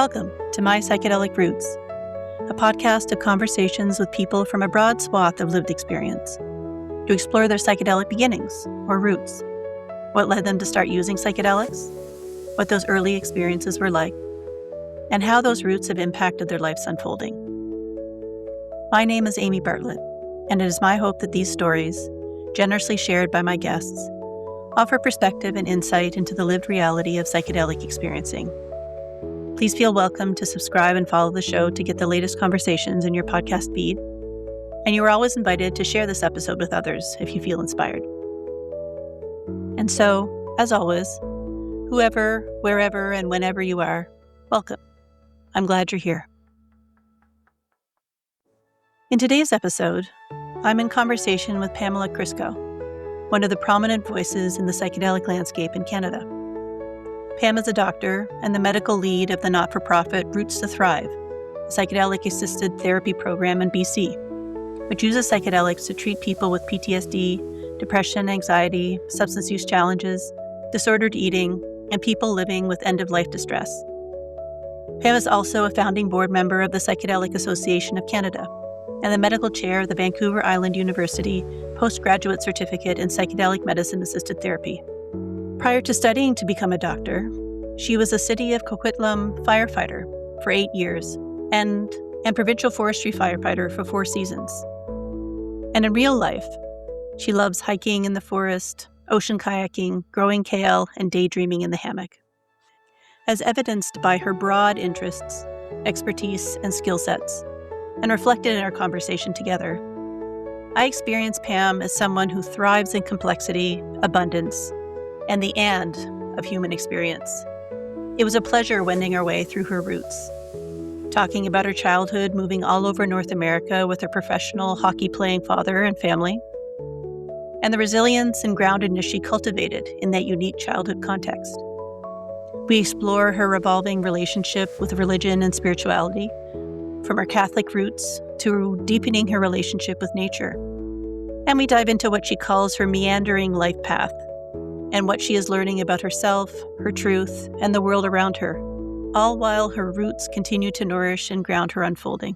Welcome to My Psychedelic Roots, a podcast of conversations with people from a broad swath of lived experience to explore their psychedelic beginnings or roots, what led them to start using psychedelics, what those early experiences were like, and how those roots have impacted their life's unfolding. My name is Amy Bartlett, and it is my hope that these stories, generously shared by my guests, offer perspective and insight into the lived reality of psychedelic experiencing. Please feel welcome to subscribe and follow the show to get the latest conversations in your podcast feed. And you are always invited to share this episode with others if you feel inspired. And so, as always, whoever, wherever, and whenever you are, welcome. I'm glad you're here. In today's episode, I'm in conversation with Pamela Kryskow, one of the prominent voices in the psychedelic landscape in Canada. Pam is a doctor and the medical lead of the not-for-profit Roots to Thrive, a psychedelic assisted therapy program in BC, which uses psychedelics to treat people with PTSD, depression, anxiety, substance use challenges, disordered eating, and people living with end-of-life distress. Pam is also a founding board member of the Psychedelic Association of Canada and the medical chair of the Vancouver Island University Postgraduate Certificate in Psychedelic Medicine Assisted Therapy. Prior to studying to become a doctor, she was a City of Coquitlam Firefighter for 8 years and provincial forestry firefighter for 4 seasons. And in real life, she loves hiking in the forest, ocean kayaking, growing kale, and daydreaming in the hammock. As evidenced by her broad interests, expertise, and skill sets, and reflected in our conversation together, I experience Pam as someone who thrives in complexity, abundance, and the "and" of human experience. It was a pleasure wending our way through her roots, talking about her childhood moving all over North America with her professional-hocky-playing father and family, and the resilience and groundedness she cultivated in that unique childhood context. We explore her revolving relationship with religion and spirituality, from her Catholic roots to deepening her relationship with nature. And we dive into what she calls her meandering life path, and what she is learning about herself, her truth, and the world around her, all while her roots continue to nourish and ground her unfolding.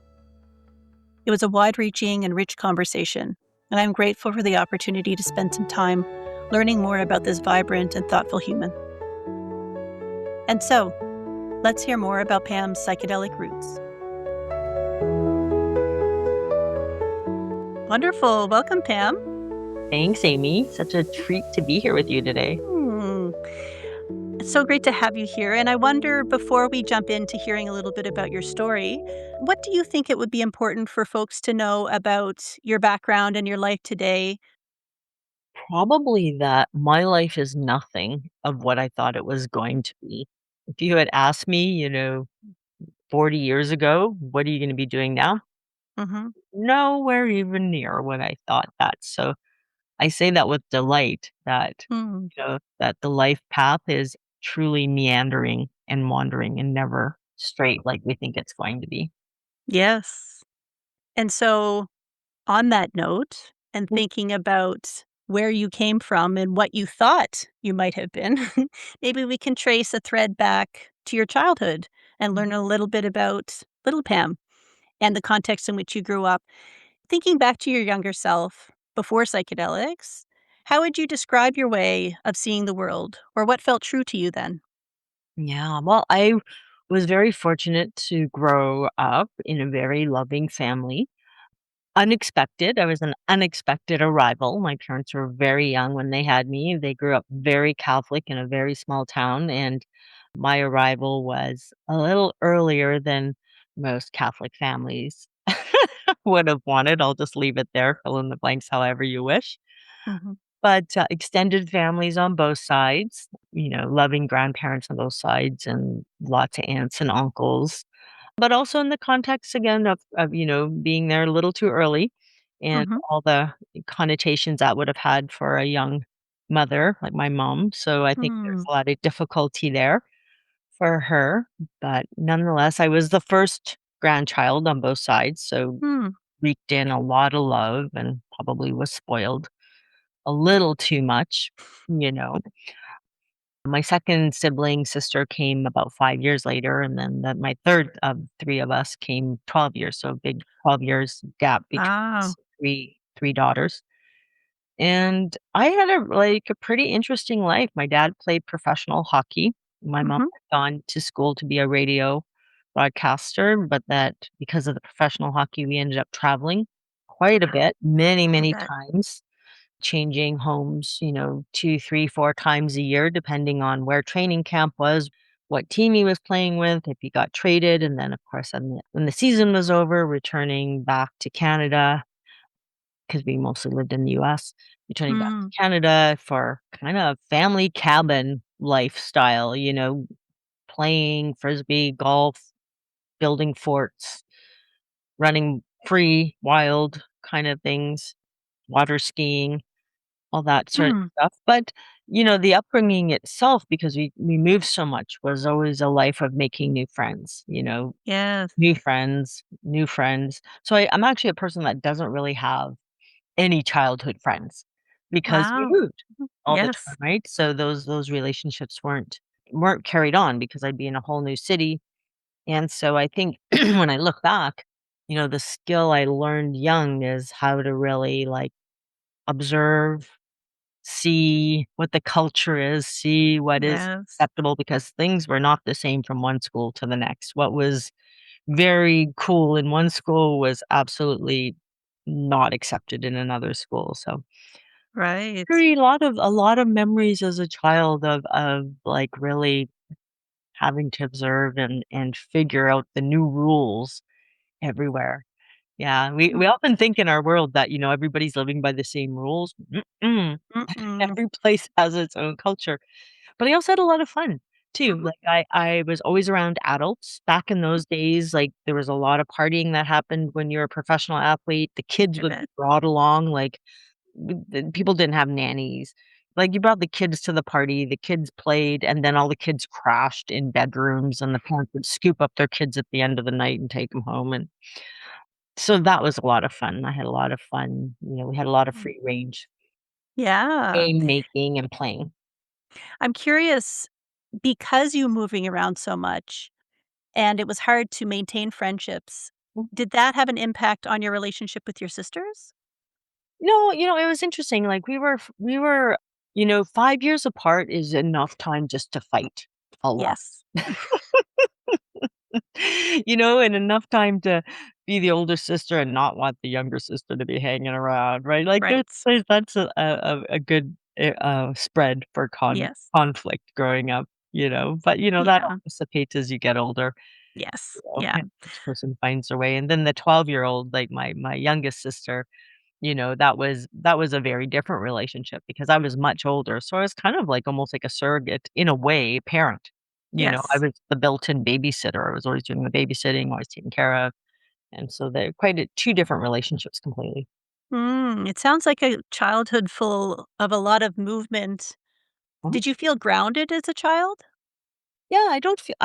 It was a wide-reaching and rich conversation, and I'm grateful for the opportunity to spend some time learning more about this vibrant and thoughtful human. And so, let's hear more about Pam's psychedelic roots. Wonderful. Welcome, Pam. Thanks, Amy. Such a treat to be here with you today. It's so great to have you here. And I wonder, before we jump into hearing a little bit about your story, what do you think it would be important for folks to know about your background and your life today? Probably that my life is nothing of what I thought it was going to be. If you had asked me, 40 years ago, what are you going to be doing now? Mm-hmm. Nowhere even near what I thought that. So I say that with delight that, Mm. that the life path is truly meandering and wandering and never straight like we think it's going to be. Yes. And so, on that note, and thinking about where you came from and what you thought you might have been, maybe we can trace a thread back to your childhood and learn a little bit about little Pam and the context in which you grew up. Thinking back to your younger self before psychedelics, how would you describe your way of seeing the world, or what felt true to you then? Yeah, well, I was very fortunate to grow up in a very loving family. Unexpected. I was an unexpected arrival. My parents were very young when they had me. They grew up very Catholic in a very small town, and my arrival was a little earlier than most Catholic families would have wanted. I'll just leave it there, fill in the blanks however you wish. Mhm. But extended families on both sides, loving grandparents on both sides, and lots of aunts and uncles. But also in the context again of being there a little too early and Mhm. all the connotations that would have had for a young mother like my mom. So I think there's Mm. a lot of difficulty there for her. But nonetheless, I was the first grandchild on both sides. So Mm. reeked in a lot of love and probably was spoiled a little too much, you know. My second sibling sister came about 5 years later, and then my third of 3 of us came 12 years, so a big 12 years gap between Wow. us, 3 daughters. And I had a pretty interesting life. My dad played professional hockey. My mom Mhm. had gone to school to be a radio broadcaster, but that because of the professional hockey, we ended up traveling quite a bit, many, I many bet. times, changing homes, 2, 3, 4 times a year, depending on where training camp was, what team he was playing with, if he got traded. And then, of course, when the season was over, returning back to Canada because we mostly lived in the US, returning back to Mm. Canada for kind of family cabin lifestyle, playing frisbee, golf, building forts, running free, wild kind of things, water skiing, all that sort of Mm. stuff. But, the upbringing itself, because we moved so much, was always a life of making new friends, Yes. new friends, new friends. So I'm actually a person that doesn't really have any childhood friends because we Wow. moved Mhm. all the Yes. time, right? So those relationships weren't carried on because I'd be in a whole new city. And so I think when I look back, the skill I learned young is how to really like observe, see what the culture is, see what is Yes. acceptable because things were not the same from one school to the next. What was very cool in one school was absolutely not accepted in another school. So Right. a lot of memories as a child of like really having to observe and figure out the new rules everywhere. Yeah, Mm. we often think in our world that, everybody's living by the same rules. Mm-mm. Mm-mm. Every place has its own culture. But I also had a lot of fun too. Mhm. Like I was always around adults. Back in those days, like there was a lot of partying that happened when you're a professional athlete. The kids I would be bet. brought along, like people didn't have nannies. Like you brought the kids to the party, the kids played, and then all the kids crashed in bedrooms, and the parents would scoop up their kids at the end of the night and take them home. And so that was a lot of fun. I had a lot of fun. We had a lot of Mm. free range Yeah. game making and playing. I'm curious, because you moving around so much and it was hard to maintain friendships, did that have an impact on your relationship with your sisters? No, it was interesting. Like we were, 5 years apart is enough time just to fight a lot. Yes. And enough time to be the older sister and not want the younger sister to be hanging around, right? Like Right. that's a good spread for Yes. conflict growing up, but that all Yeah. dissipates as you get older. Yes. Yeah. And each person finds their way. And then the 12-year-old, like my youngest sister, that was a very different relationship because I was much older, so I was kind of like almost like a surrogate, in a way, parent. I Yes. was the built-in babysitter. I was always doing the babysitting, always taken care of, and so they're quite 2 different relationships completely. It sounds like a childhood full of a lot of movement. Mhm. Did you feel grounded as a child? Yeah, I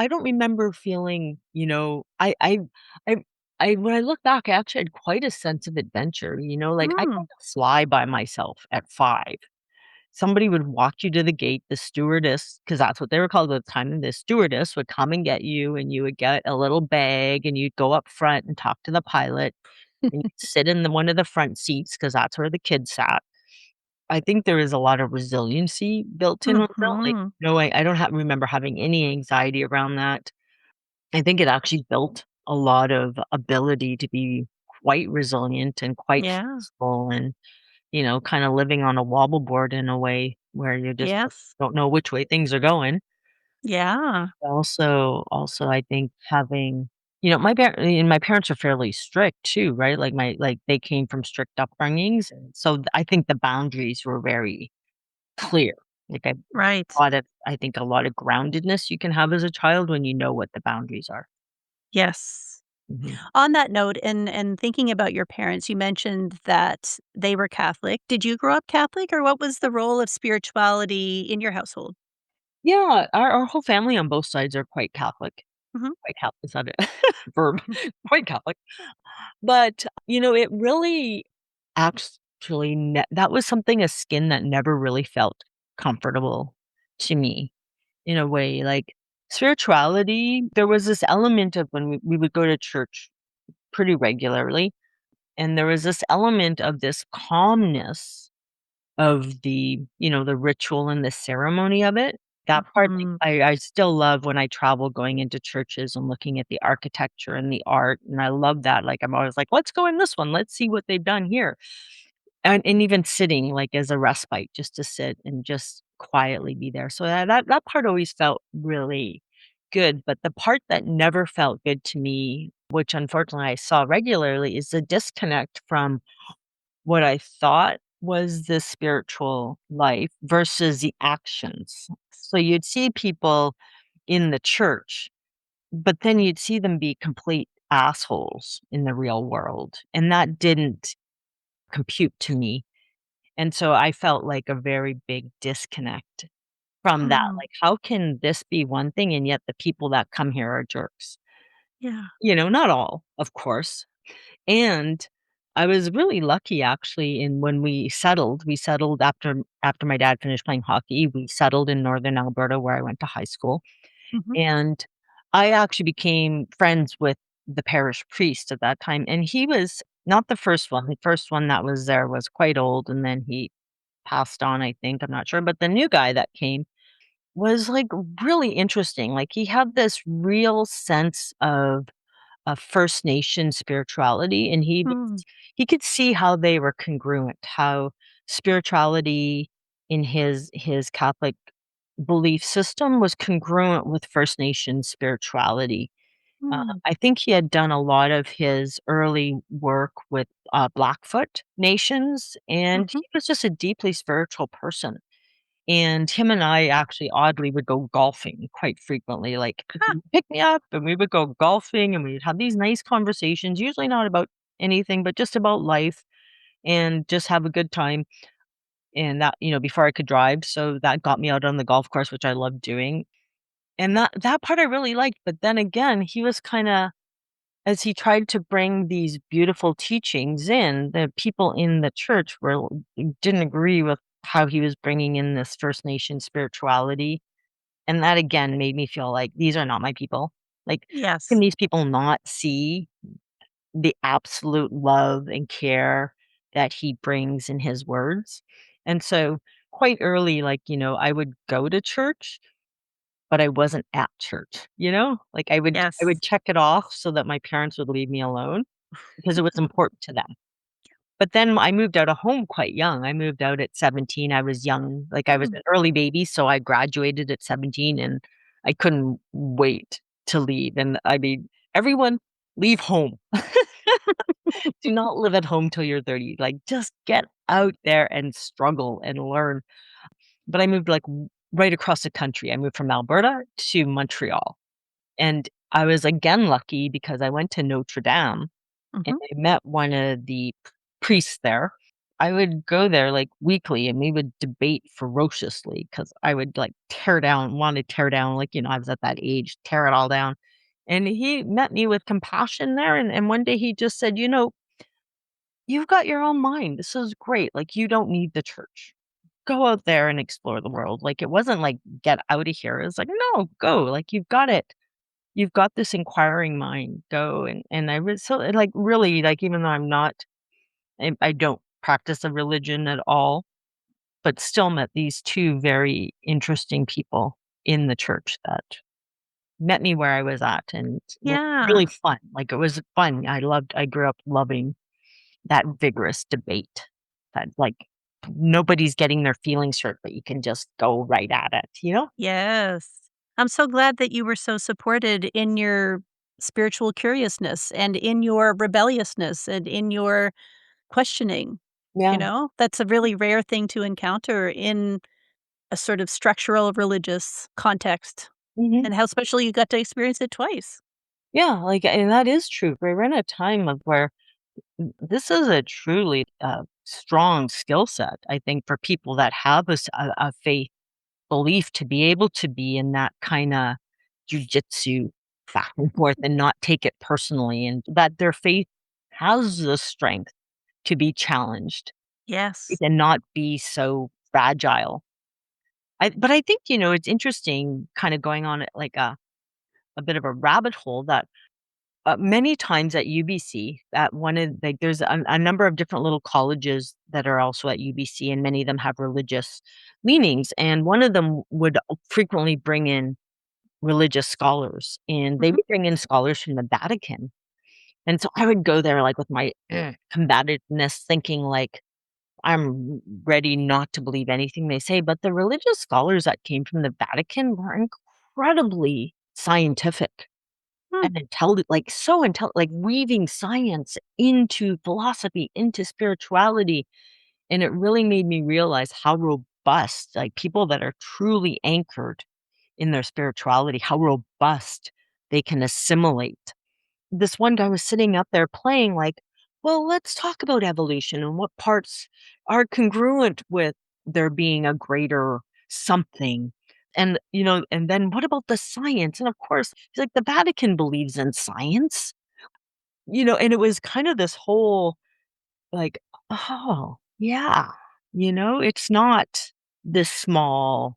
don't remember feeling, I when I look back, I actually had quite a sense of adventure, like, I got Mm. to fly by myself at 5. Somebody would walk you to the gate, the stewardess, because that's what they were called at the time, the stewardess would come and get you, and you would get a little bag, and you'd go up front and talk to the pilot, and you'd sit in one of the front seats because that's where the kids sat. I think there is a lot of resiliency built in with that, like, Mhm. no, I don't remember having any anxiety around that. I think it actually built a lot of ability to be quite resilient and quite Yeah. flexible and kinda living on a wobble board in a way where you just Yes. don't know which way things are going. Yeah. Also, I think having my parents are fairly strict too, right? Like, they came from strict upbringings, and so I think the boundaries were very clear. Like, Right. I think a lot of groundedness you can have as a child when you know what the boundaries are. Yes. Mhm. On that note, and thinking about your parents, you mentioned that they were Catholic. Did you grow up Catholic, or what was the role of spirituality in your household? Yeah, our whole family on both sides are quite Catholic. Mhm. Quite Catholic is that a verb? Quite Catholic. But, it really actually that was something, a skin that never really felt comfortable to me. in a way. Like spirituality, there was this element of when we would go to church pretty regularly, and there was this element of this calmness of the ritual and the ceremony of it. That part, like, Mhm. I still love when I travel going into churches and looking at the architecture and the art, and I love that, like, I'm always like, "Let's go in this one, let's see what they've done here." And even sitting, like, as a respite, just to sit and just quietly be there. So that part always felt really good, but the part that never felt good to me, which unfortunately I saw regularly, is the disconnect from what I thought was the spiritual life versus the actions. So you'd see people in the church, but then you'd see them be complete assholes in the real world, and that didn't compute to me. And so I felt like a very big disconnect from that. Mm. Like, how can this be one thing and yet the people that come here are jerks? Yeah. Not all, of course. And I was really lucky actually in when we settled after my dad finished playing hockey. We settled in northern Alberta where I went to high school. Mhm. And I actually became friends with the parish priest at that time. And he was not the first one. The first one that was there was quite old and then he passed on, I think. I'm not sure. But the new guy that came was like really interesting. Like he had this real sense of First Nation spirituality, and Mm. he could see how they were congruent, how spirituality in his Catholic belief system was congruent with First Nation spirituality. Mm. I think he had done a lot of his early work with Blackfoot nations, and Mhm. he was just a deeply spiritual person. And him and I actually oddly would go golfing quite frequently, like, Ah. he'd pick me up and we would go golfing and we'd have these nice conversations, usually not about anything, but just about life and just have a good time. And that before I could drive, so that got me out on the golf course, which I loved doing. And that part I really liked, but then again, he was kinda as he tried to bring these beautiful teachings in, the people in the church didn't agree with how he was bringing in this First Nation spirituality, and that again made me feel like these are not my people. Like, can Yes. these people not see the absolute love and care that he brings in his words? And so quite early, I would go to church, but I wasn't at church? Like I Yes. would check it off so that my parents would leave me alone because it was important to them. But then I moved out of home quite young. I moved out at 17. I was young, like I was Mm. an early baby, so I graduated at 17 and I couldn't wait to leave. And I mean, everyone leave home. Do not live at home till you're 30. Like just get out there and struggle and learn. But I moved like right across the country. I moved from Alberta to Montreal. And I was again lucky because I went to Notre Dame and Mhm. I met one of the priests there. I would go there, like, weekly, and we would debate ferociously because I would, like, want to tear down, I was at that age, tear it all down. And he met me with compassion there, and one day he just said, "You've got your own mind. This is great. Like, you don't need the church. Go out there and explore the world." Like, it wasn't like, "Get out of here." It was like, "No, go. Like, you've got it. You've got this inquiring mind. Go." And I was so, like, really, like, even though I don't practice a religion at all, but still met these 2 very interesting people in the church that met me where I was at and were Yeah. really fun. Like, it was fun. I grew up loving that vigorous debate that, like, nobody's getting their feelings hurt, but you can just go right at it? Yes. I'm so glad that you were so supported in your spiritual curiousness and in your rebelliousness and in your questioning. Yeah. That's a really rare thing to encounter in a sort of structural religious context, Mhm. and how special you got to experience it twice. Yeah, like, and that is true. We're in a time of where this is a truly, strong skill set, I think, for people that have a faith belief to be able to be in that kinda jujitsu back and forth and not take it personally, and that their faith has the strength to be challenged Yes. and not be so fragile. But I think, it's interesting kind of going on like a bit of a rabbit hole that many times at UBC, at one of like there's a number of different little colleges that are also at UBC, and many of them have religious leanings. And one of them would frequently bring in religious scholars, and they Mhm. would bring in scholars from the Vatican. And so I would go there like with my combativeness, thinking like I'm ready not to believe anything they say. But the religious scholars that came from the Vatican were incredibly scientific Mm. and intelligent, like, so intelligent, like, weaving science into philosophy, into spirituality, and it really made me realize how robust, like, people that are truly anchored in their spirituality, how robust they can assimilate. This one guy was sitting up there playing like, "Well, let's talk about evolution and what parts are congruent with there being a greater something." And then what about the science? And of course, he's like, "The Vatican believes in science." And it was kind of this whole like, "Oh, yeah." It's not this small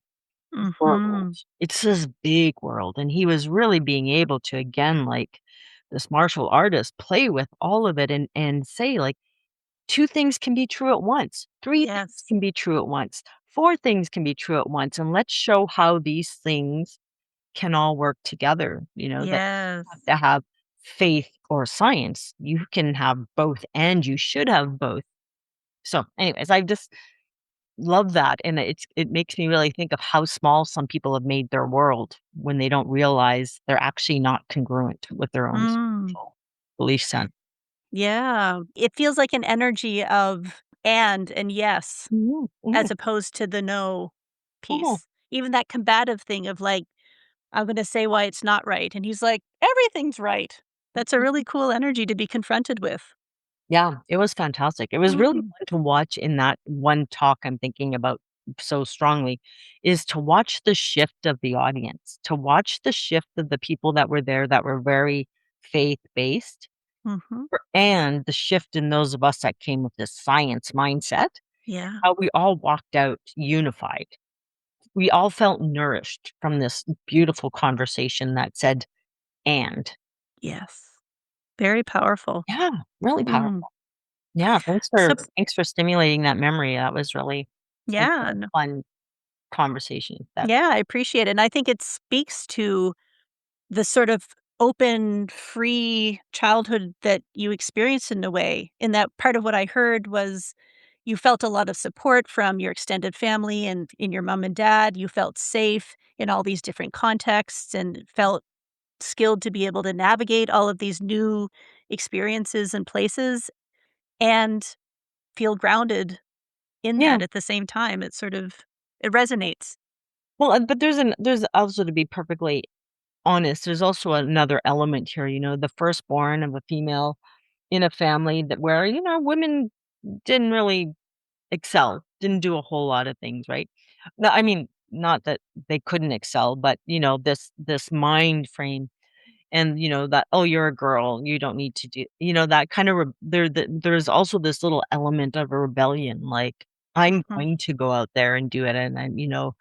world. Mhm. It's this big world, and he was really being able to, again, like this martial artist, play with all of it and say, like, 2 things can be true at once, 3 things Yes. can be true at once, 4 things can be true at once, and let's show how these things can all work together, that Yes. you have to have faith or science. You can have both, and you should have both. So, anyways, I just love that, and it makes me really think of how small some people have made their world when they don't realize they're actually not congruent with their own Mm. spiritual belief set. Yeah. It feels like an energy of and yes, Mhm, mhm, as opposed to the no mhm. piece. Even that combative thing of like, "I'm gonna say why it's not right," and he's like, "Everything's right." That's a really cool energy to be confronted with. Yeah, it was fantastic. It was really Mm. fun to watch in that one talk I'm thinking about so strongly, is to watch the shift of the audience, to watch the shift of the people that were there that were very faith-based, Mhm. and the shift in those of us that came with this science mindset, Yeah. how we all walked out unified. We all felt nourished from this beautiful conversation that said, "And." Yes. Very powerful. Yeah, really Mm. powerful. Yeah, thanks So for thanks for stimulating that memory. That was really a yeah, no fun conversation that yeah, I appreciate it, and I think it speaks to the sort of open, free childhood that you experienced in a way. In that part of what I heard was you felt a lot of support from your extended family and in your mom and dad. You felt safe in all these different contexts and felt skilled to be able to navigate all of these new experiences and places and feel grounded in Yeah. that at the same time. It sort of it resonates. Well, but there's also, to be perfectly honest, there's also another element here, the firstborn of a female in a family that where, women didn't really excel, didn't do a whole lot of things, right? No, I mean, not that they couldn't excel, but, this mind frame. And, that, "Oh, you're a girl, you don't need to do," that kind of there's also this little element of a rebellion, like, "I'm Mhm. going to go out there and do it, and you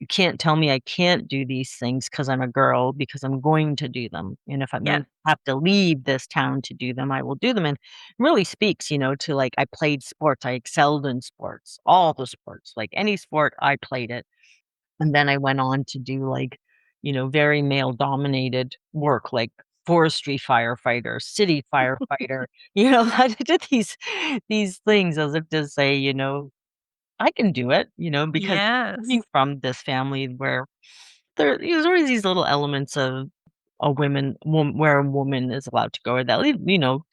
can't tell me I can't do these things because 'cause I'm a girl, because I'm going to do them, and if I Yeah. mean have to leave this town to do them, I will do them," and it really speaks, to, like, I played sports, I excelled in sports, all the sports, like, any sport, I played it. And then I went on to do, like, very male-dominated work, like forestry firefighter, city firefighter, I did these things as if to say, "I can do it," because Yes. coming from this family where there's always these little elements of a where a woman is allowed to go, or that leave,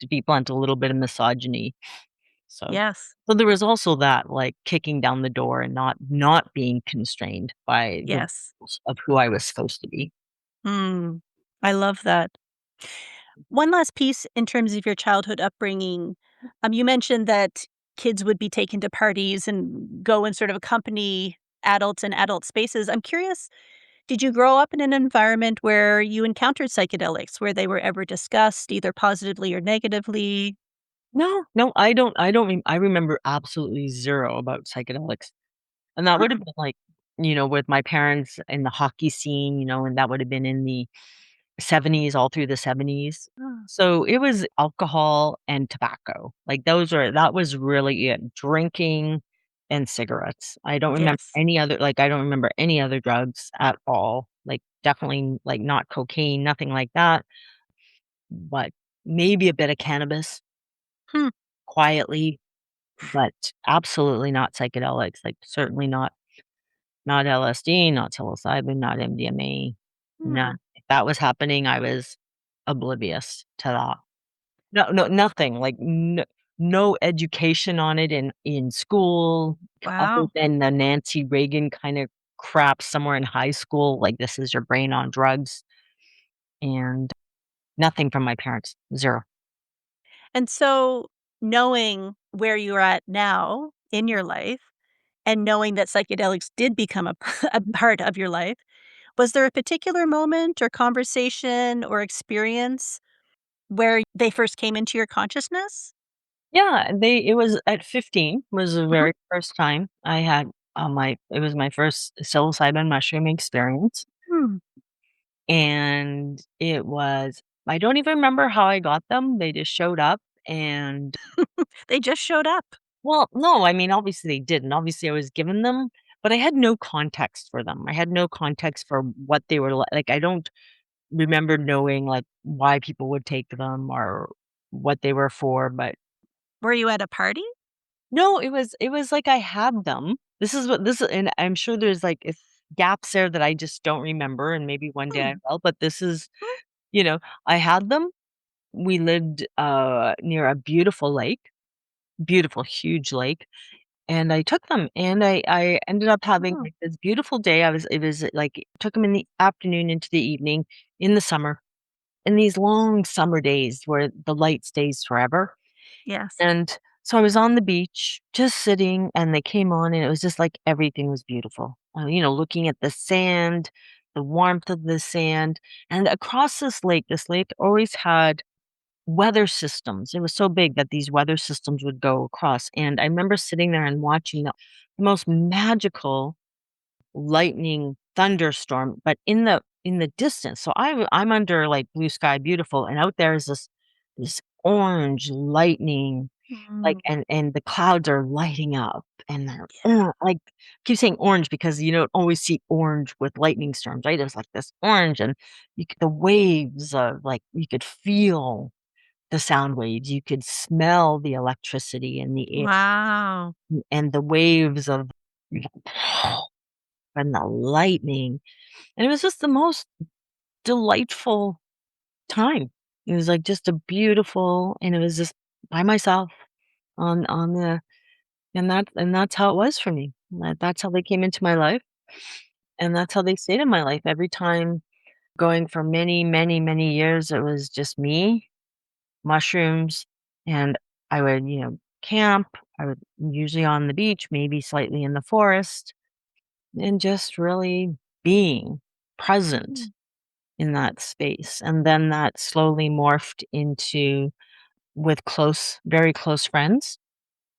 to be blunt, a little bit of misogyny. So Yes. so there was also that, like, kicking down the door and not being constrained by the Yes. rules of who I was supposed to be. Mm. I love that. One last piece in terms of your childhood upbringing. You mentioned that kids would be taken to parties and go and sort of accompany adults in adult spaces. I'm curious, did you grow up in an environment where you encountered psychedelics, where they were ever discussed, either positively or negatively? No, no, I don't I remember absolutely 0 about psychedelics, and that would have Hmm. been, like, with my parents in the hockey scene, and that would have been in the 70s, all through the 70s. Oh, So it was alcohol and tobacco. Like that was really it. Drinking and cigarettes. yes. I don't remember any other drugs at all. Like definitely like not cocaine, nothing like that. But maybe a bit of cannabis Hmm. quietly, but absolutely not psychedelics. Like certainly not LSD, not psilocybin, not MDMA, Hmm. none. If that was happening, I was oblivious to that. No, nothing, like, no education on it in school other Wow. than the Nancy Reagan kinda crap somewhere in high school, like, "This is your brain on drugs," and nothing from my parents, 0. And so, knowing where you're at now in your life and knowing that psychedelics did become a a part of your life, was there a particular moment or conversation or experience where they first came into your consciousness? Yeah, it was at 15 was the Mhm. very first time I had, my it was my first psilocybin mushroom experience. Hmm. And I don't even remember how I got them, they just showed up and They just showed up. well, no, I mean, obviously they didn't, obviously I was given them, but I had no context for them. I had no context for what they were like, I don't remember knowing, like, why people would take them or what they were for, but Were you at a party? no, it was like I had them. And I'm sure there's, like, gaps there that I just don't remember, and maybe one day I Hmm. will, but this is Hmm. you know, I had them. We lived, near a beautiful lake, beautiful, huge lake, and I took them, and I ended up having, Oh, like, this beautiful day. It was, like took them in the afternoon into the evening in the summer, in these long summer days where the light stays forever, yes. and so I was on the beach just sitting, and they came on, and it was just like everything was beautiful. Looking at the sand, the warmth of the sand, and across this lake always had weather systems. It was so big that these weather systems would go across, and I remember sitting there and watching the most magical lightning thunderstorm, but in the distance. So I'm under, like, blue sky, beautiful, and out there is this orange lightning, like, Mm, and the clouds are lighting up, and they're yeah. like, I keep saying orange because you don't always see orange with lightning storms, right? It was like this orange, and the waves of, like, you could feel the sound waves, you could smell the electricity in the air Wow. and the waves of and the lightning, and it was just the most delightful time. It was, like, just a beautiful and it was just by myself on the and that's how it was for me. That's how they came into my life, and that's how they stayed in my life every time going for many, many, many years, it was just me, mushrooms, and I would, camp. I would usually on the beach, maybe slightly in the forest, and just really being present Mm, in that space. And then that slowly morphed into with very close friends,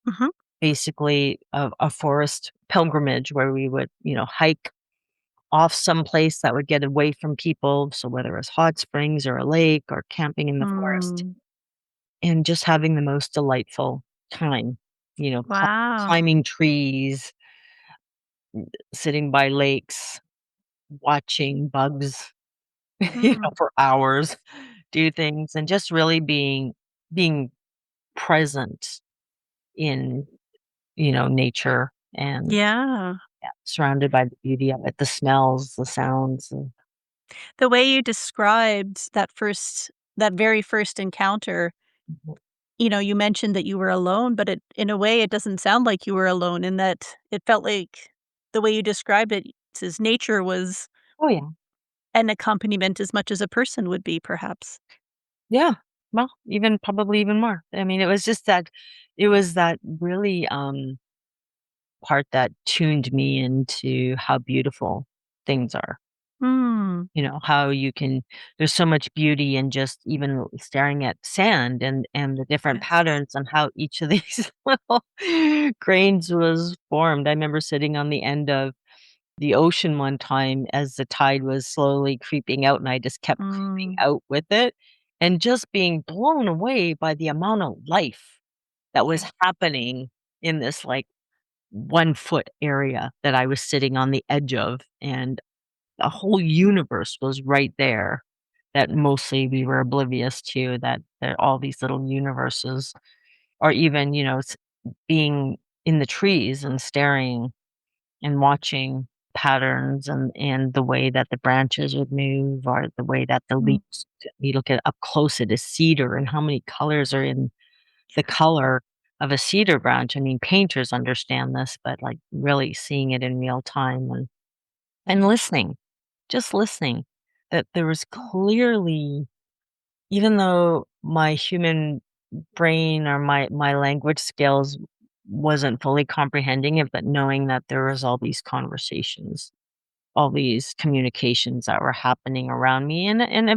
mhm, basically a forest pilgrimage where we would, hike off someplace that would get away from people. So whether it was hot springs or a lake or camping in the forest. mm. And just having the most delightful time, Wow. climbing trees, sitting by lakes, watching bugs, Mm. for hours, do things, and just really being present in, nature and, Yeah. yeah, surrounded by the beauty of it, the smells, the sounds, and The way you described that very first encounter, you mentioned that you were alone, but in a way, it doesn't sound like you were alone in that it felt like the way you described it, says nature was oh, yeah. an accompaniment as much as a person would be, perhaps. Yeah. Well, probably even more. I mean, it was that really, part that tuned me into how beautiful things are. Mm, How you can there's so much beauty in just even staring at sand and the different yes. patterns and how each of these little grains was formed. I remember sitting on the end of the ocean one time as the tide was slowly creeping out, and I just kept creeping Mm, out with it, and just being blown away by the amount of life that was happening in this, like, 1-foot area that I was sitting on the edge of, and a whole universe was right there that mostly we were oblivious to, that there all these little universes, or even, being in the trees and staring and watching patterns and the way that the branches would move, or the way that the mm, leaves, you look at up close at a cedar and how many colors are in the yeah. color of a cedar branch. I mean, painters understand this, but, like, really seeing it in real time and listening, just listening, that there was clearly, even though my human brain or my language skills wasn't fully comprehending it, but knowing that there was all these conversations, all these communications that were happening around me, and a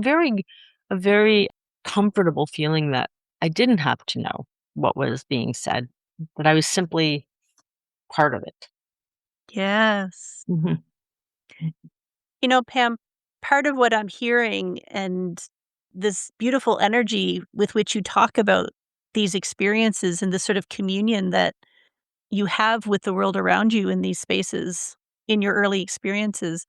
very comfortable feeling that I didn't have to know what was being said, that I was simply part of it. Yes. Mhm. Pam, part of what I'm hearing and this beautiful energy with which you talk about these experiences and this sort of communion that you have with the world around you in these spaces in your early experiences,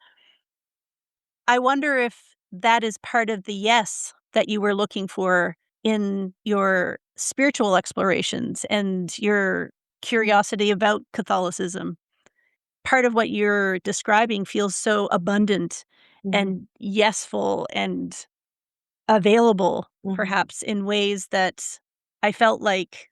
I wonder if that is part of the yes that you were looking for in your spiritual explorations and your curiosity about Catholicism. Part of what you're describing feels so abundant Mhm, and yesful and available, mhm. perhaps in ways that I felt like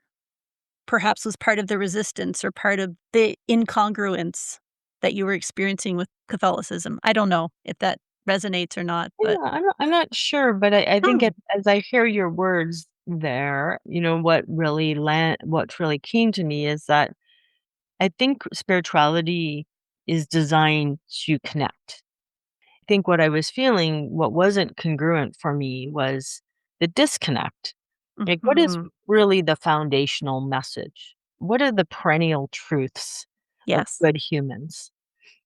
perhaps was part of the resistance or part of the incongruence that you were experiencing with Catholicism. I don't know if that resonates or not, but Yeah, I'm not sure, but I think Hmm. as I hear your words there, what really came to me is that I think spirituality is designed to connect. I think what I was feeling, what wasn't congruent for me, was the disconnect. Like, what is Mhm. really the foundational message? What are the perennial truths of Yes. good humans?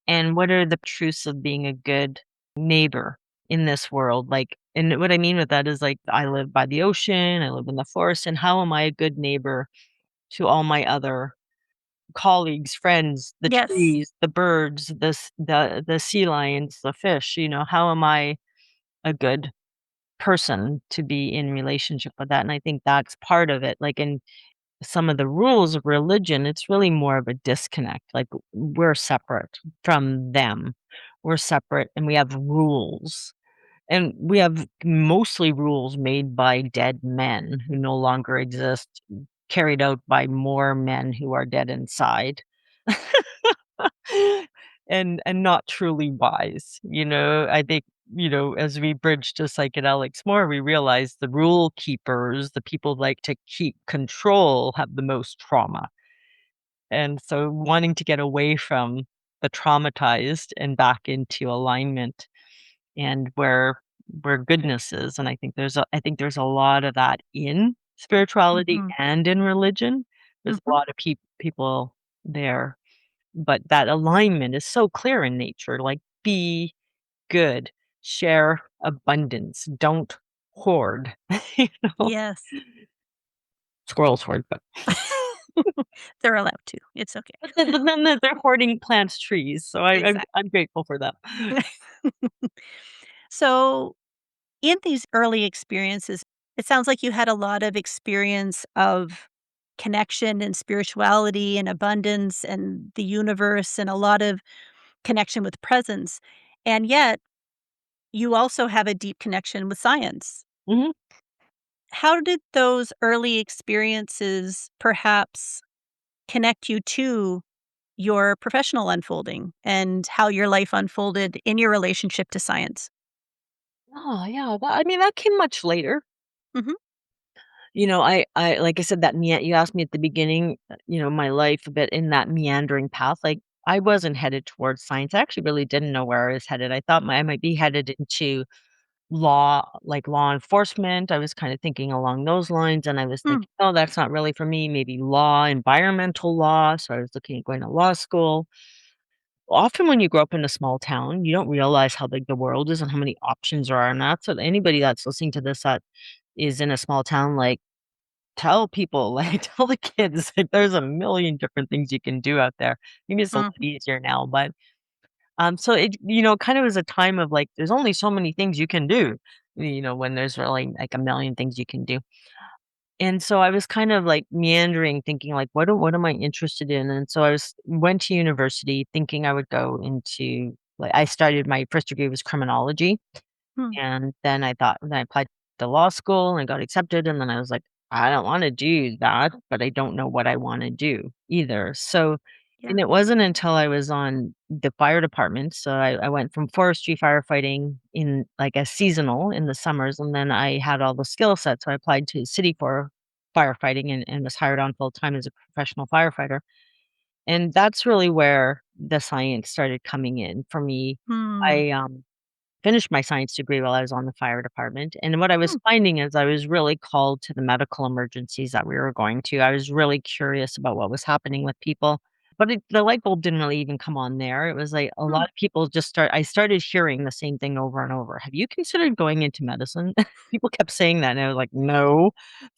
And what are the truths of being a good neighbor in this world? Like, and what I mean with that is, like, I live by the ocean, I live in the forest, and how am I a good neighbor to all my other colleagues, friends, the Yes. trees, the birds, the sea lions, the fish, how am I a good person to be in relationship with that? And I think that's part of it. Like, in some of the rules of religion, it's really more of a disconnect. Like, we're separate from them. We're separate and we have rules. And we have mostly rules made by dead men who no longer exist, carried out by more men who are dead inside. And not truly wise. I think, as we bridge to psychedelics more, we realize the rule keepers, the people like to keep control, have the most trauma. And so wanting to get away from the traumatized and back into alignment, and where goodness is. And I think there's a lot of that in spirituality Mhm. and in religion. There's a Mhm. lot of people there, but that alignment is so clear in nature. Like, be good, share abundance, don't hoard. you know Yes. Squirrels hoard, but They're allowed to. It's okay. then they're hoarding plants, trees, so I'm Exactly. grateful for that. So, in these early experiences, it sounds like you had a lot of experience of connection and spirituality and abundance and the universe and a lot of connection with presence. And yet, you also have a deep connection with science. Mhm. How did those early experiences perhaps connect you to your professional unfolding and how your life unfolded in your relationship to science? Oh, yeah, I mean, that came much later. Mhm. I like I said, that you asked me at the beginning, my life a bit in that meandering path. Like, I wasn't headed towards science. I actually really didn't know where I was headed. I thought I might be headed into law, like law enforcement. I was kind of thinking along those lines, and I was Mm. thinking, "Oh, that's not really for me. Maybe law, environmental law." So I was looking at going to law school. often when you grow up in a small town, you don't realize how big the world is and how many options there are. And that's what anybody that's listening to this that is in a small town, like, tell people, like, tell the kids, like, there's a million different things you can do out there. Maybe it's a little Mhm. bit easier now, but so it, kind of was a time of like, there's only so many things you can do, when there's really like a million things you can do. And so I was kind of like meandering, thinking like, what am I interested in? And so went to university thinking I would go into like I started my first degree was criminology. Hmm. And then I applied to law school and got accepted. And then I was like, I don't want to do that, but I don't know what I want to do either. So, Yeah. and it wasn't until I was on the fire department. So I went from forestry firefighting in like a seasonal in the summers. And then I had all the skill sets. So I applied to city for firefighting and was hired on full time as a professional firefighter. And that's really where the science started coming in for me. Hmm. I finished my science degree while I was on the fire department, and what I was Hmm. finding is I was really called to the medical emergencies that we were going to. I was really curious about what was happening with people, but the light bulb didn't really even come on there. It was like a Hmm. lot of people I started hearing the same thing over and over. "Have you considered going into medicine?" People kept saying that, and I was like, "No."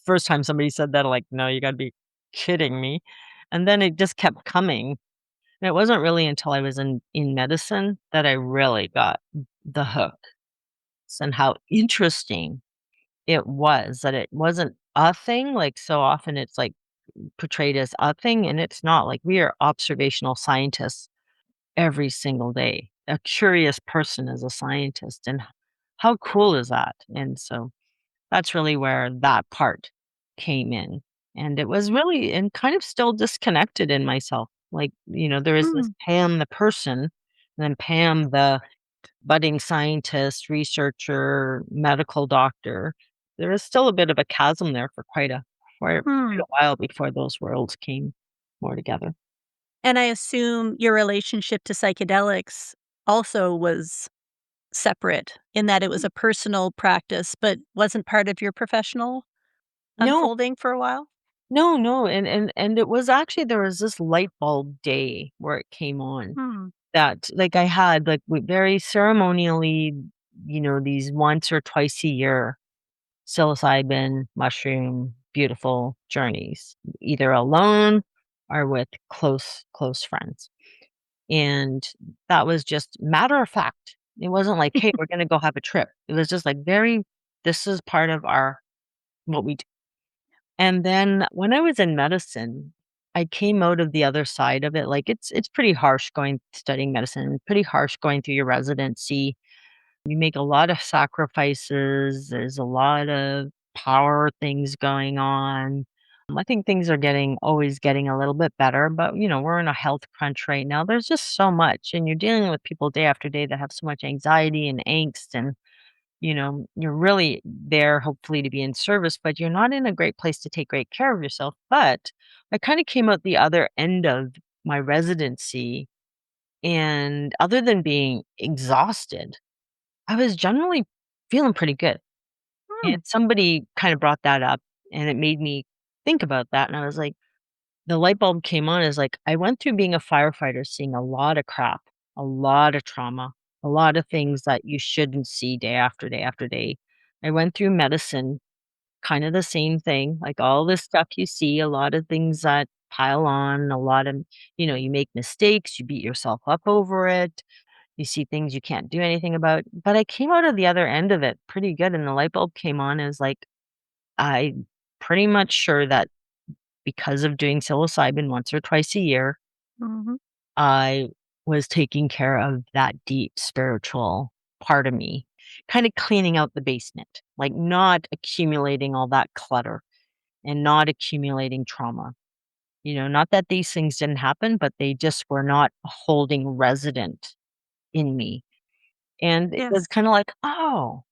First time somebody said that, I'm like, "No, you gotta be kidding me." And then it just kept coming, and it wasn't really until I was in medicine that I really got the hook and how interesting it was that it wasn't a thing, like, so often it's, like, portrayed as a thing, and it's not, like, we are observational scientists every single day. A curious person is a scientist, and how cool is that? And so that's really where that part came in, and it was really and kind of still disconnected in myself. Like, there is this Hmm. Pam the person, and then Pam the budding scientist, researcher, medical doctor. There is still a bit of a chasm there for quite Hmm. a while before those worlds came more together. And I assume your relationship to psychedelics also was separate in that it was a personal practice, but wasn't part of your professional No, unfolding for a while? no, no, and it was actually there was this light bulb day where it came on Hmm. that, like, I had, like, very ceremonially, these once or twice a year psilocybin mushroom beautiful journeys, either alone or with close friends. And that was just matter of fact. It wasn't like, "Hey, we're gonna go have a trip." It was just like very, this is part of our what we do. And then when I was in medicine, I came out of the other side of it. Like it's pretty harsh going studying medicine, pretty harsh going through your residency. You make a lot of sacrifices. There's a lot of power things going on. I think things are always getting a little bit better, but we're in a health crunch right now. There's just so much, and you're dealing with people day after day that have so much anxiety and angst, and you're really there hopefully to be in service, but you're not in a great place to take great care of yourself. But I kind of came out the other end of my residency, and other than being exhausted, I was generally feeling pretty good. Hmm. And somebody kind of brought that up, and it made me think about that. And I was like, the light bulb came on is like, I went through being a firefighter, seeing a lot of crap, a lot of trauma, a lot of things that you shouldn't see day after day after day. I went through medicine, kind of the same thing, like all this stuff you see, a lot of things that pile on, a lot of, you make mistakes, you beat yourself up over it. You see things you can't do anything about, but I came out of the other end of it pretty good, and the light bulb came on. Is like, I'm pretty much sure that because of doing psilocybin once or twice a year, Mhm. I was taking care of that deep spiritual part of me, kind of cleaning out the basement, like not accumulating all that clutter and not accumulating trauma. Not that these things didn't happen, but they just were not holding resident in me. And it was Yes. kinda like, "Oh,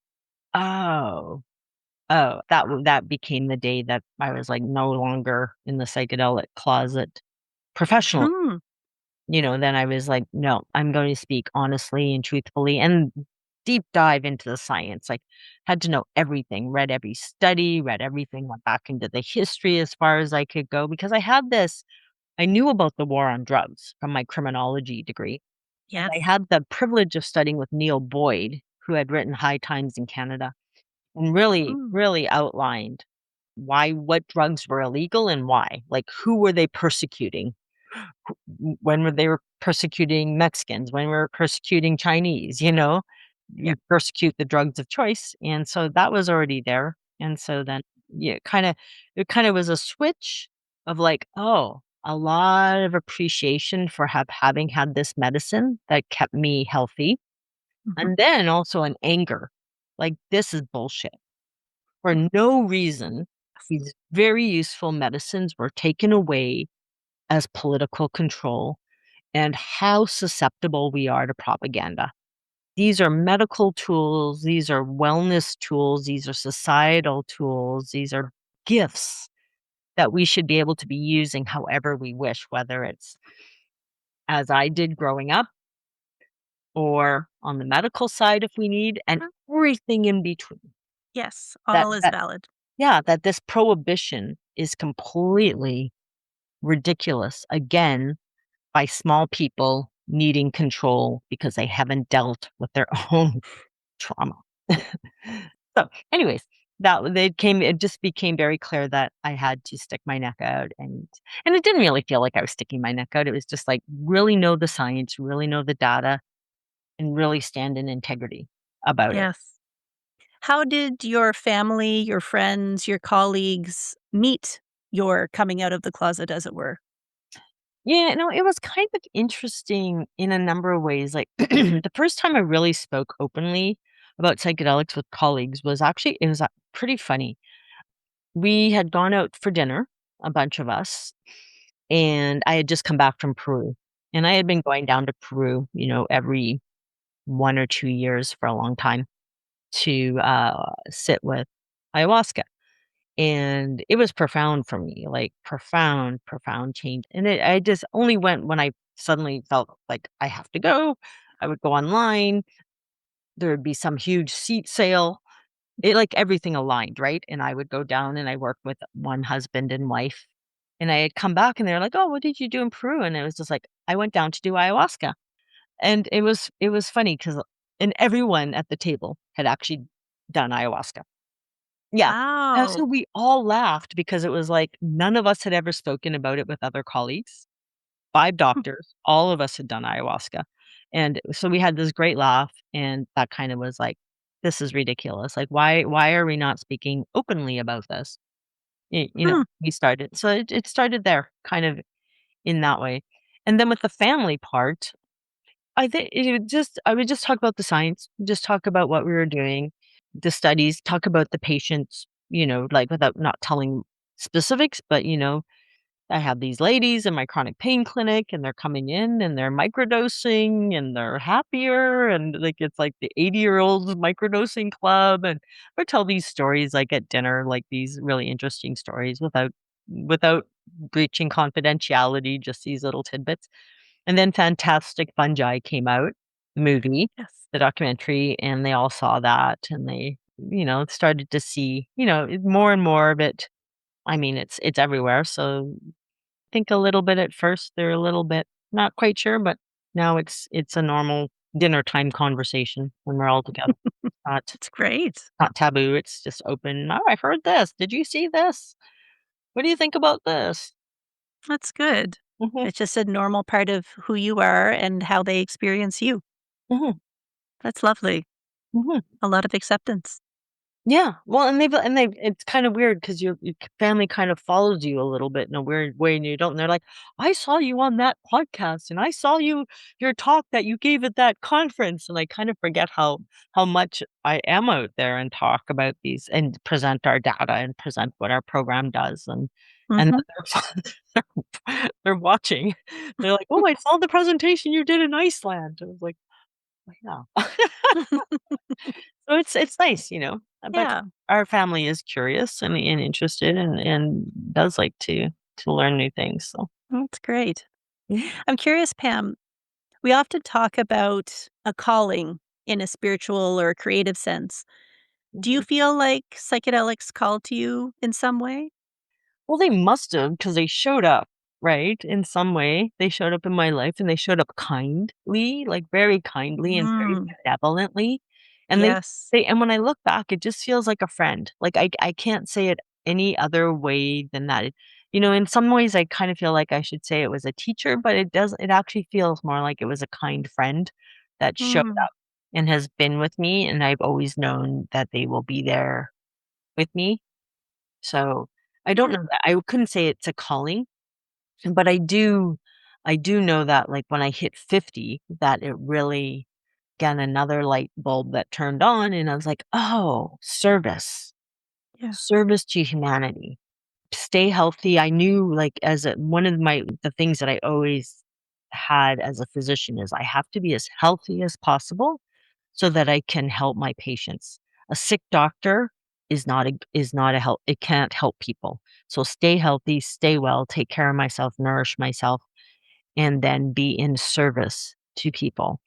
oh, oh." That became the day that I was, like, no longer in the psychedelic closet professionally, Mm. then I was like, "No, I'm going to speak honestly and truthfully and deep dive into the science." Like, had to know everything, read every study, read everything, went back into the history as far as I could go because I knew about the war on drugs from my criminology degree. Yes. I had the privilege of studying with Neil Boyd, who had written High Times in Canada, and really, Mm. really outlined what drugs were illegal and why. Like, who were they persecuting? When they were persecuting Mexicans, when we were persecuting Chinese, Yeah. you persecute the drugs of choice. And so that was already there. And so then, yeah, it kind of was a switch of like, oh, a lot of appreciation for having had this medicine that kept me healthy. Mhm. And then also an anger, like, this is bullshit. For no reason, these very useful medicines were taken away as political control, and how susceptible we are to propaganda. These are medical tools, these are wellness tools, these are societal tools, these are gifts that we should be able to be using however we wish, whether it's as I did growing up or on the medical side if we need, and everything in between. Yes, That all is that valid. yeah, that this prohibition is completely ridiculous. Again, by small people needing control because they haven't dealt with their own trauma. So, anyways, it just became very clear that I had to stick my neck out, and it didn't really feel like I was sticking my neck out. It was just like really know the science, really know the data, and really stand in integrity about it. Yes. How did your family, your friends, your colleagues meet your coming out of the closet, as it were? Yeah, no, it was kind of interesting in a number of ways. Like the first time I really spoke openly about psychedelics with colleagues was actually it was pretty funny. We had gone out for dinner, a bunch of us, and I had just come back from Peru. And I had been going down to Peru, every 1 or 2 years for a long time to sit with ayahuasca. And it was profound for me, like profound, profound change. And I just only went when I suddenly felt like I have to go. I would go online. There would be some huge seat sale. It like everything aligned, right? And I would go down and I worked with one husband and wife. And I had come back and they're like, "Oh, what did you do in Peru?" And it was just like, I went down to do ayahuasca. And it was funny because and everyone at the table had actually done ayahuasca. Yeah. And so Wow. we all laughed because it was like none of us had ever spoken about it with other colleagues. 5 Hmm. doctors, all of us had done ayahuasca. And so we had this great laugh, and that kind of was like, "This is ridiculous. Like, why are we not speaking openly about this?" Hmm. We started so it started there, kind of in that way. And then with the family part, I would just talk about the science, just talk about what we were doing, the studies, talk about the patients, like, without not telling specifics, but, I have these ladies in my chronic pain clinic, and they're coming in, and they're microdosing, and they're happier, and, like, it's like the 80-year-old microdosing club, and I tell these stories, like, at dinner, like, these really interesting stories without breaching confidentiality, just these little tidbits. And then Fantastic Fungi came out, the movie, Yes. the documentary, and they all saw that, and they, started to see, more and more of it. I mean, it's everywhere, so I think a little bit at first, they're a little bit not quite sure, but now it's a normal dinner time conversation when we're all together. Not It's great. not taboo, it's just open, "Oh, I heard this. Did you see this? What do you think about this?" That's good. Mhm, It's just a normal part of who you are and how they experience you. mhm, That's lovely. mhm. A lot of acceptance. Yeah, well, and they've it's kind of weird because your family kind of follows you a little bit in a weird way, and you don't and they're like, "I saw you on that podcast, and I saw your talk that you gave at that conference," and I kind of forget how much I am out there and talk about these and present our data and present what our program does, and Mhm. that they're watching. They're like, "Oh, I saw the presentation you did in Iceland." I was like, "Oh, yeah." So it's nice, but Yeah, our family is curious and interested and does like to learn new things, so that's great. mhm, I'm curious, Pam, we often talk about a calling in a spiritual or creative sense. Do you mhm. feel like psychedelics call to you in some way? Well, they must have because they showed up. right? In some way, they showed up in my life and they showed up kindly, like very kindly and very Mm, benevolently. And yes. and when I look back, it just feels like a friend. Like I can't say it any other way than that. In some ways I kind of feel like I should say it was a teacher, but it actually feels more like it was a kind friend that showed Mm, up and has been with me, and I've always known that they will be there with me. So I don't mm, know that I couldn't say it's a calling, but I do know that, like, when I hit 50, that it really got another light bulb that turned on, and I was like, "Oh, service. yeah. Service to humanity. Stay healthy." I knew, like, as one of the things that I always had as a physician is I have to be as healthy as possible so that I can help my patients. A sick doctor is not a help. It can't help people. So stay healthy, stay well, take care of myself, nourish myself, and then be in service to people.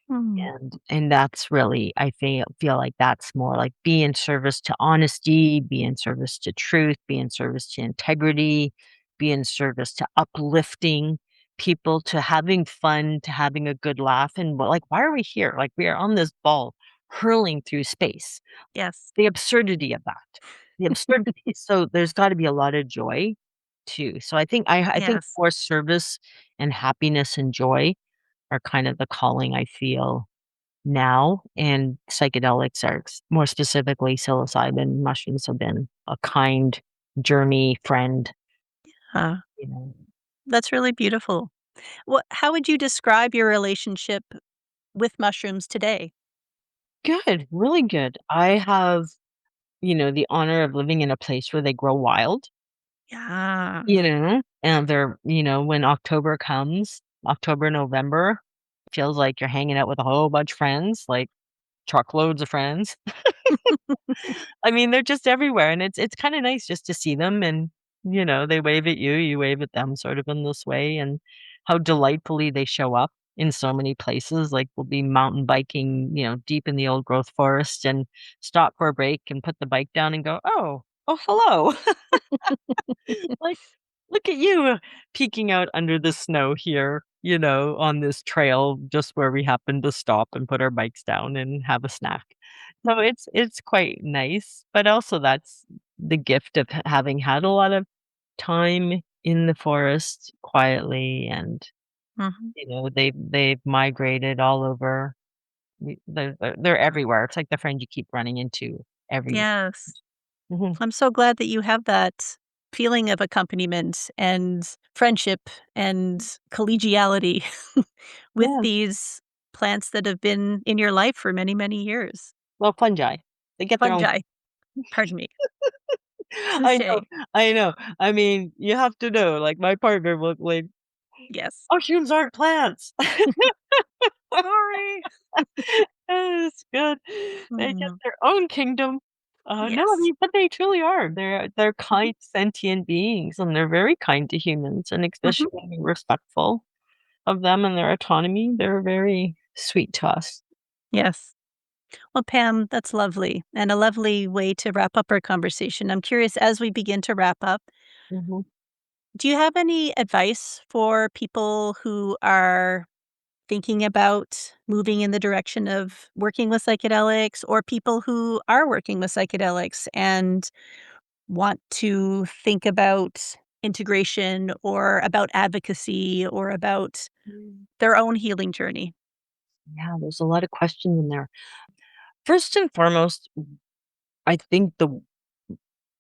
Mm, And that's really, I feel like that's more like be in service to honesty, be in service to truth, be in service to integrity, be in service to uplifting people, to having fun, to having a good laugh. And like, why are we here? Like, we are on this ball hurling through space. yes. The absurdity of that. The absurdity. So there's got to be a lot of joy too. So I think Yes. more service and happiness and joy are kind of the calling I feel now, and psychedelics are more specifically psilocybin mushrooms have been a kind journey friend, Uh, you know. that's really beautiful. How would you describe your relationship with mushrooms today? Good, really good. I have, the honor of living in a place where they grow wild, Yeah. and when October comes, October, November, feels like you're hanging out with a whole bunch of friends, like truckloads of friends. I mean, they're just everywhere, and it's kinda nice just to see them and, they wave at you, you wave at them sort of in this way, and how delightfully they show up in so many places, like, we'll be mountain biking, deep in the old growth forest and stop for a break and put the bike down and go, "Oh, oh, hello." Like, "Look at you peeking out under the snow here, on this trail just where we happen to stop and put our bikes down and have a snack." So it's quite nice, but also that's the gift of having had a lot of time in the forest quietly, and, Mhm. they've migrated all over. They're everywhere. It's like the friend you keep running into everywhere. Yes. Mhm. I'm so glad that you have that feeling of accompaniment and friendship and collegiality with Yeah. these plants that have been in your life for many, many years. Well, fungi. They get their own. Fungi, pardon me. I know, Touche. I know. I mean, you have to know, like, my partner will like, Yes. "Mushrooms aren't plants." Sorry. It's good. They get Mm, their own kingdom. No, I yes. mean, but they truly are. They're Mhm, kind, sentient beings, and they're very kind to humans, and mhm. especially when we're respectful of them and their autonomy, they're very sweet to us. Yes. Well, Pam, that's lovely and a lovely way to wrap up our conversation. I'm curious, as we begin to wrap up, Mhm. do you have any advice for people who are thinking about moving in the direction of working with psychedelics, or people who are working with psychedelics and want to think about integration or about advocacy or about Mm. their own healing journey? Yeah, there's a lot of questions in there. First and foremost, I think the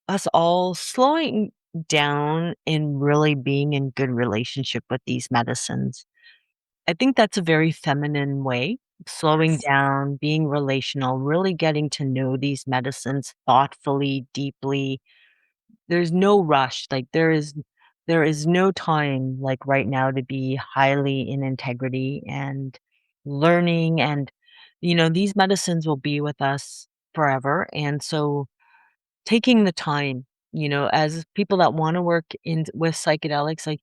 us all slowing down and really being in good relationship with these medicines. I think that's a very feminine way, slowing Yes. down, being relational, really getting to know these medicines thoughtfully, deeply. There's no rush. Like, there is no time like right now to be highly in integrity and learning, and these medicines will be with us forever. And so taking the time, as people that want to work in with psychedelics, like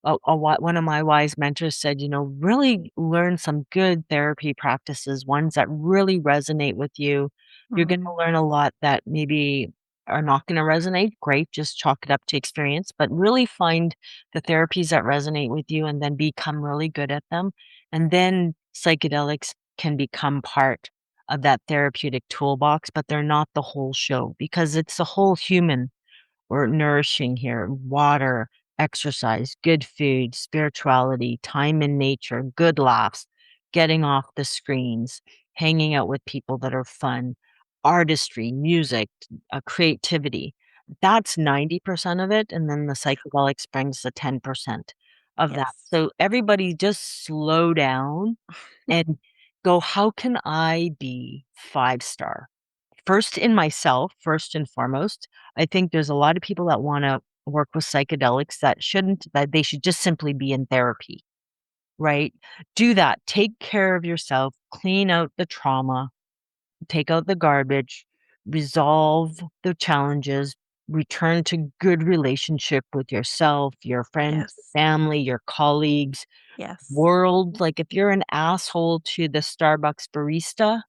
one of my wise mentors said, really learn some good therapy practices, ones that really resonate with you. You're going Mm, to learn a lot that maybe are not going to resonate, great, just chalk it up to experience, but really find the therapies that resonate with you and then become really good at them. And then psychedelics can become part of that therapeutic toolbox, but they're not the whole show because it's the whole human we're nourishing here: water, exercise, good food, spirituality, time in nature, good laughs, getting off the screens, hanging out with people that are fun, artistry, music, creativity. That's 90% of it. And then the psychedelics brings the 10% of that. Yes. So everybody just slow down and go, how can I be 5-star? First in myself, first and foremost. I think there's a lot of people that wanna work with psychedelics that they should just simply be in therapy, right? Do that. Take care of yourself, clean out the trauma, take out the garbage, resolve the challenges, return to good relationship with yourself, your friends, your Yes. family, your colleagues, Yes. world. Like, if you're an asshole to the Starbucks barista,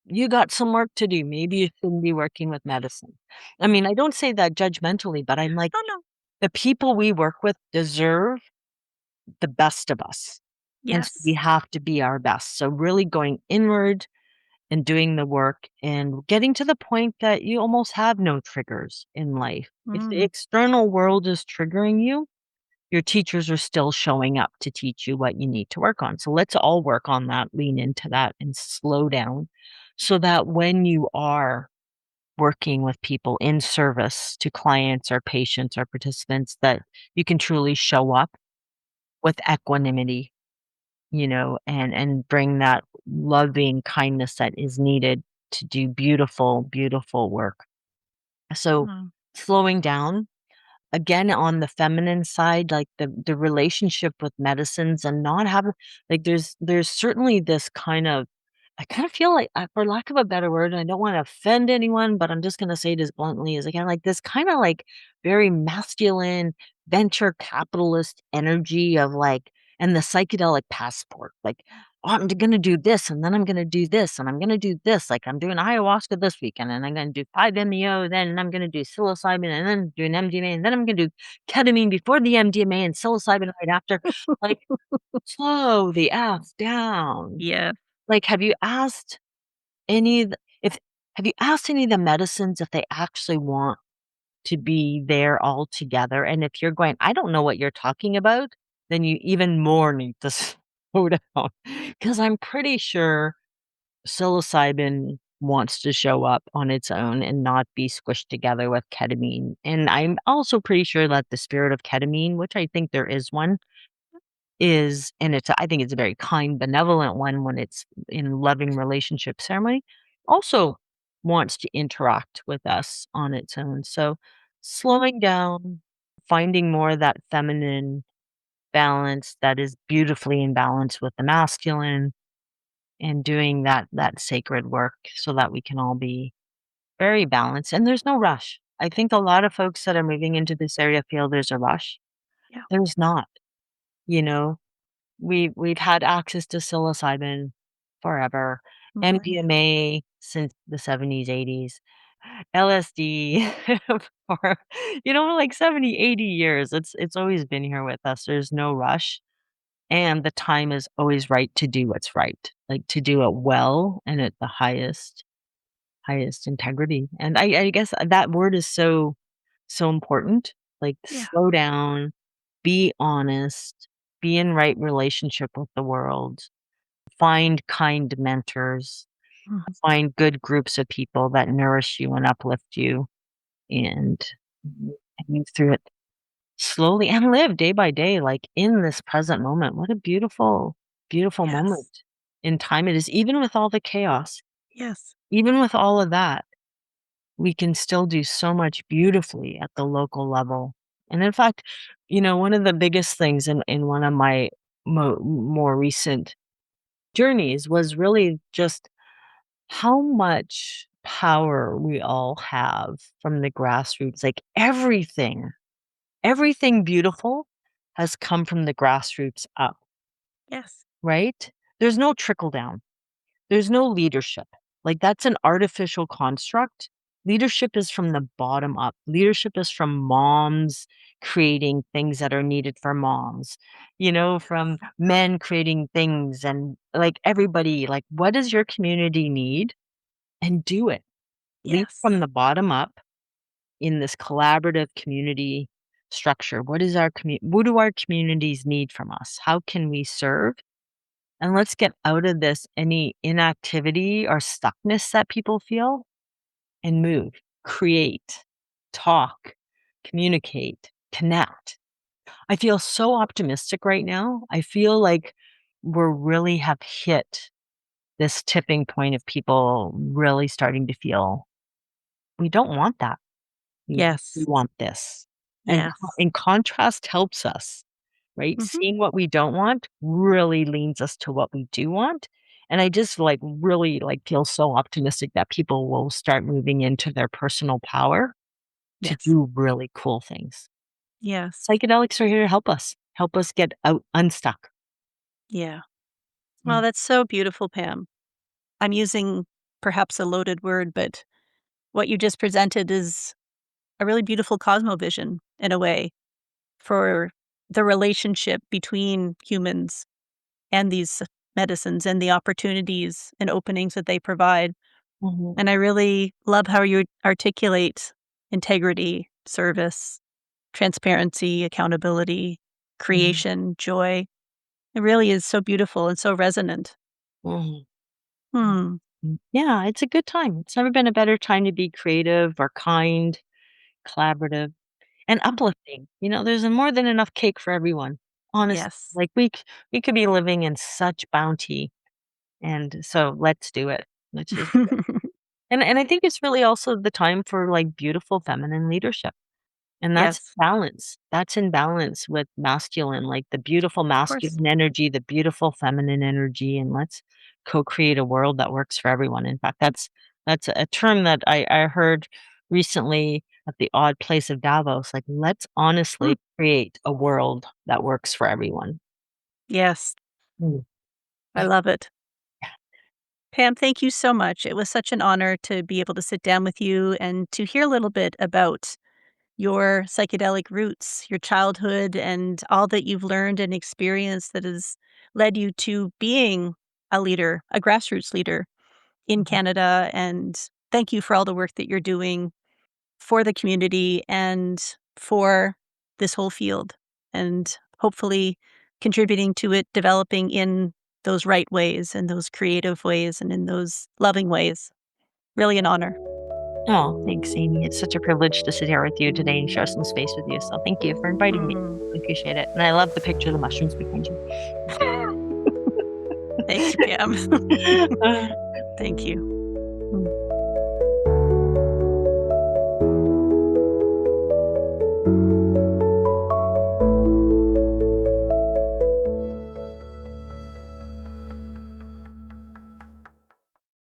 you got some work to do. Maybe you shouldn't be working with medicine. I mean, I don't say that judgmentally, but I'm like, Oh, no. the people we work with deserve the best of us. And so we Yes. have to be our best. So really going inward and doing the work and getting to the point that you almost have no triggers in life. If the Mm. external world is triggering you, your teachers are still showing up to teach you what you need to work on. So let's all work on that, lean into that, and slow down so that when you are working with people in service to clients or patients or participants, that you can truly show up with equanimity, and bring that loving kindness that is needed to do beautiful, beautiful work. So Mm. slowing down. Again, on the feminine side, like the relationship with medicines and not having like, there's certainly this kind of I kind of feel like, for lack of a better word, and I don't wanna offend anyone, but I'm just gonna say it as bluntly as I can, like, this kinda, like, very masculine venture capitalist energy of, like, and the psychedelic passport, like, "Oh, I'm gonna do this, and then I'm gonna do this, and I'm gonna do this, like, I'm doing ayahuasca this weekend, and I'm gonna do 5-MeO, then I'm gonna do psilocybin, and then do an MDMA, and then I'm gonna do ketamine before the MDMA and psilocybin right after." Like, slow the F down. Yeah. Like, any of the if have you asked any of the medicines if they actually want to be there all together? And if you're going, "I don't know what you're talking about," then you even more need to slow down. Because 'cause I'm pretty sure psilocybin wants to show up on its own and not be squished together with ketamine, and I'm also pretty sure that the spirit of ketamine, which I think there is one, I think it's a very kind, benevolent one when it's in loving relationship ceremony, also wants to interact with us on its own. So slowing down, finding more of that feminine balance that is beautifully in balance with the masculine, and doing that sacred work so that we can all be very balanced. And there's no rush. I think a lot of folks that are moving into this area feel there's a rush. Yeah. There's not, you know. We've had access to psilocybin forever, Right. MDMA since the '70s, '80s, LSD for, like 70, 80 years. It's always been here with us. There's no rush, and the time is always right to do what's right, like, to do it well and at the highest integrity, and I guess that word is so, so important, like, Yeah. slow down, be honest, be in right relationship with the world, find kind mentors, Mhm. find good groups of people that nourish you and uplift you, and move through it slowly and live day by day, like, in this present moment. What a beautiful, beautiful moment Yes. in time it is, even with all the chaos, Yes. even with all of that. We can still do so much beautifully at the local level. And in fact, one of the biggest things in one of my more recent journeys was really just how much power we all have from the grassroots. Like, everything beautiful has come from the grassroots up, Yes. right? There's no trickle down. There's no leadership. Like, that's an artificial construct. Leadership is from the bottom up. Leadership is from moms creating things that are needed for moms, from men creating things and like everybody, like, what does your community need? And do it. Lead Yes. from the bottom up in this collaborative community structure. What do our communities need from us? How can we serve? And let's get out of this any inactivity or stuckness that people feel and move, create, talk, communicate, connect. I feel so optimistic right now. I feel like we're really have hit this tipping point of people really starting to feel we don't want that. We Yes. want this. And Yes. in contrast helps us, right? Hmm. Seeing what we don't want really leans us to what we do want. And I just like really like feel so optimistic that people will start moving into their personal power to Yes. do really cool things. Yes. Psychedelics are here to help us get out unstuck. Yeah. Well, Mm. that's so beautiful, Pam. I'm using perhaps a loaded word, but what you just presented is a really beautiful cosmovision in a way for the relationship between humans and these medicines and the opportunities and openings that they provide. Mhm, And I really love how you articulate integrity, service, transparency, accountability, mhm, creation, joy. It really is so beautiful and so resonant. mhm, mm, Hmm. Yeah, it's a good time. It's never been a better time to be creative or kind, collaborative, and uplifting. There's more than enough cake for everyone. Honestly, Yes. like we could be living in such bounty, and so let's do it. Let's just do it. And I think it's really also the time for like beautiful feminine leadership. And that's Yes, balance. That's in balance with masculine, like the beautiful of course. masculine energy, the beautiful feminine energy, and let's co-create a world that works for everyone. In fact, that's a term that I heard recently at the odd place of Davos. Like, let's Mm. honestly create a world that works for everyone. Yes, Mm. I love it. Pam, thank you so much. It was such an honor to be able to sit down with you and to hear a little bit about your psychedelic roots, your childhood, and all that you've learned and experienced that has led you to being a leader, a grassroots leader in Mhm. Canada. And thank you for all the work that you're doing for the community and for this whole field, and hopefully contributing to it developing in those right ways and those creative ways and in those loving ways. Really an honor. Oh, thanks, Amy. It's such a privilege to sit here with you today and share some space with you. So thank you for inviting me. Mm. I appreciate it. And I love the picture of the mushrooms behind you. Thank you, Pam. Uh, Thank you. mm.